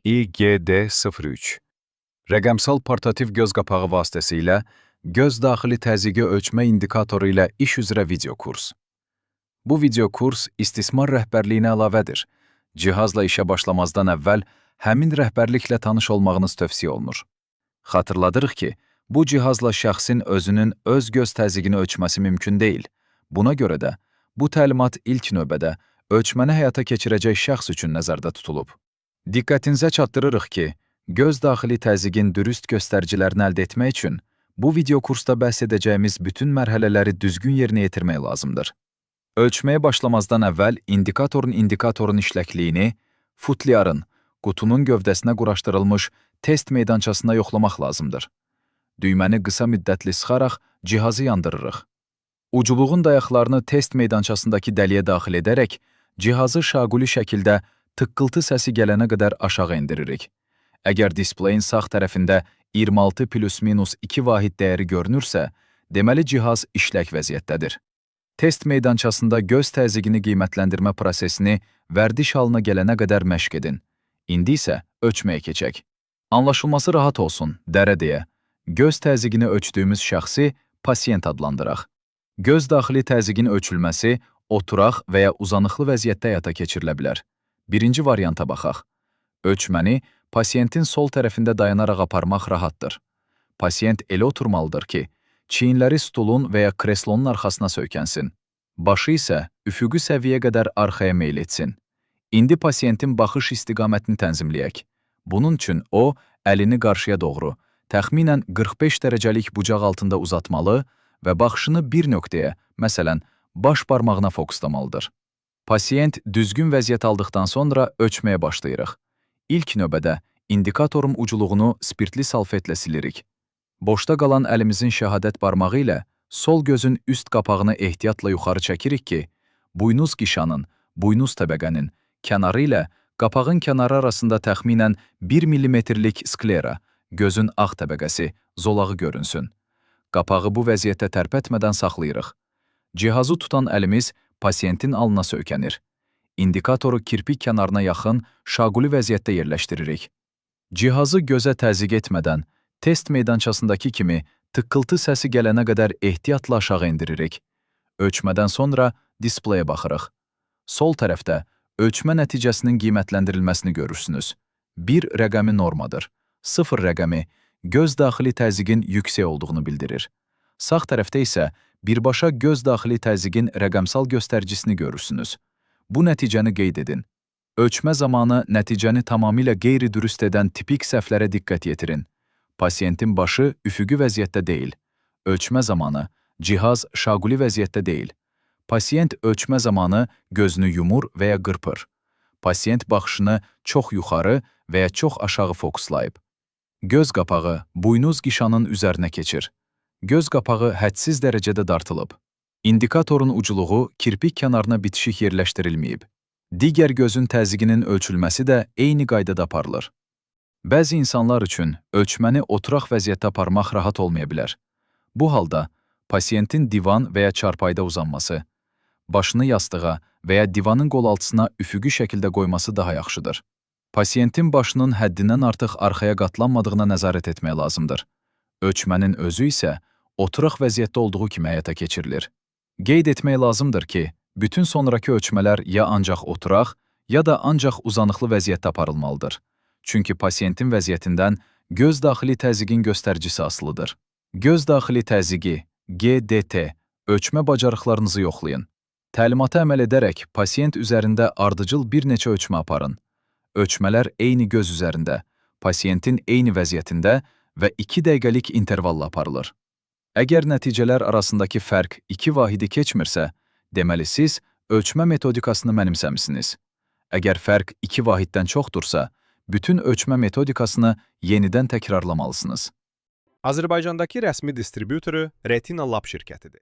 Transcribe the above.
IGD-03 Rəqəmsal portativ göz qapağı vasitəsilə göz daxili təzyiqi ölçmə indikatoru ilə iş üzrə video kurs. Bu video kurs istismar rəhbərliyinə əlavədir. Cihazla işə başlamazdan əvvəl həmin rəhbərliklə tanış olmağınız tövsiyə olunur. Xatırladırıq ki, bu cihazla şəxsin özünün öz göz təzyiqini ölçməsi mümkün deyil. Buna görə də bu təlimat ilk növbədə ölçməni həyata keçirəcək şəxs üçün nəzərdə tutulub. Diqqətinizə çatdırırıq ki, göz daxili təzyiqin dürüst göstəricilərini əldə etmək üçün bu video kursda bəhs edəcəyimiz bütün mərhələləri düzgün yerinə yetirmək lazımdır. Ölçməyə başlamazdan əvvəl indikatorun işləkliyini, futliyarın, qutunun gövdəsinə quraşdırılmış test meydançasına yoxlamaq lazımdır. Düyməni qısa müddətli sıxaraq cihazı yandırırıq. Uculuğun dayaqlarını test meydançasındakı dəliyə daxil edərək, cihazı şaquli şəkildə tıqqıltı səsi gələnə qədər aşağı endiririk. Əgər displeyin sağ tərəfində 26 +-2 vahid dəyəri görünürsə, deməli cihaz işlək vəziyyətdədir. Test meydançasında göz təzyiqini qiymətləndirmə prosesini vərdiş halına gələnə qədər məşq edin. İndi isə ölçməyə keçək. Anlaşılması rahat olsun, dərə deyə. Göz təzyiqini ölçdüyümüz şəxsi pasiyent adlandıraq. Göz daxili təzyiqin ölçülməsi oturaq və ya uzanıqlı vəziyyətdə həyata keçirilə bilər. Birinci varianta baxaq. Ölçməni pasiyentin sol tərəfində dayanaraq aparmaq rahatdır. Pasiyent elə oturmalıdır ki, çiyinləri stulun və ya kreslonun arxasına söykənsin. Başı isə üfüqi səviyyə qədər arxaya meyl etsin. İndi pasiyentin baxış istiqamətini tənzimləyək. Bunun üçün o, əlini qarşıya doğru, təxminən 45 dərəcəlik bucaq altında uzatmalı və baxışını bir nöqtəyə, məsələn, baş barmağına fokuslamalıdır. Pasiyent düzgün vəziyyət aldıqdan sonra ölçməyə başlayırıq. İlk növbədə indikatorun uculuğunu spirtli salfetlə silirik. Boşda qalan əlimizin şəhadət barmağı ilə sol gözün üst qapağını ehtiyatla yuxarı çəkirik ki, buynuz qişanın, buynuz təbəqənin kənarı ilə qapağın kənarı arasında təxminən 1 mm-lik sklera, gözün ağ təbəqəsi, zolağı görünsün. Qapağı bu vəziyyətdə tərpətmədən saxlayırıq. Cihazı tutan əlimiz pasiyentin alnına söykənir. İndikatoru kirpik kənarına yaxın, şaquli vəziyyətdə yerləşdiririk. Cihazı gözə təzyiq etmədən, test meydançasındakı kimi tıqqıltı səsi gələnə qədər ehtiyatla aşağı endiririk. Ölçmədən sonra displeyə baxırıq. Sol tərəfdə ölçmə nəticəsinin qiymətləndirilməsini görürsünüz. 1 rəqəmi normadır. 0 rəqəmi göz daxili təzyiqin yüksək olduğunu bildirir. Sağ tərəfdə isə birbaşa göz daxili təzyiqin rəqəmsal göstəricisini görürsünüz. Bu nəticəni qeyd edin. Ölçmə zamanı nəticəni tamamilə qeyri-dürüst edən tipik səhvlərə diqqət yetirin. Pasiyentin başı üfüqi vəziyyətdə deyil. Ölçmə zamanı cihaz şaquli vəziyyətdə deyil. Pasiyent ölçmə zamanı gözünü yumur və ya qırpır. Pasiyent baxışını çox yuxarı və ya çox aşağı fokuslayıb. Göz qapağı buynuz qişanın üzərinə keçir. Göz qapağı hədsiz dərəcədə dartılıb. İndikatorun uculuğu kirpik kənarına bitişik yerləşdirilməyib. Digər gözün təzyiqinin ölçülməsi də eyni qaydada aparılır. Bəzi insanlar üçün ölçməni oturaq vəziyyətdə aparmaq rahat olmaya bilər. Bu halda pasiyentin divan və ya çarpayda uzanması, başını yastığa və ya divanın qolaltısına üfüqi şəkildə qoyması daha yaxşıdır. Pasiyentin başının həddindən artıq arxaya qatlanmadığına nəzarət etmək lazımdır. Ölçmənin özü isə oturaq vəziyyətdə olduğu kimi həyata keçirilir. Qeyd etmək lazımdır ki, bütün sonrakı ölçmələr ya ancaq oturaq, ya da ancaq uzanıqlı vəziyyətdə aparılmalıdır. Çünki pasiyentin vəziyyətindən göz daxili təzyiqin göstəricisi asılıdır. Göz daxili təzyiqi, GDT, ölçmə bacarıqlarınızı yoxlayın. Təlimata əməl edərək pasiyent üzərində ardıcıl bir neçə ölçmə aparın. Ölçmələr eyni göz üzərində, pasiyentin eyni vəziyyətində və 2 dəqiqəlik intervalla aparılır. Əgər nəticələr arasındakı fərq 2 vahidi keçmirsə, deməli siz ölçmə metodikasını mənimsəmisiniz. Əgər fərq 2 vahiddən çoxdursa, bütün ölçmə metodikasını yenidən təkrarlamalısınız. Azərbaycandakı rəsmi distribütoru Retina Lab şirkətidir.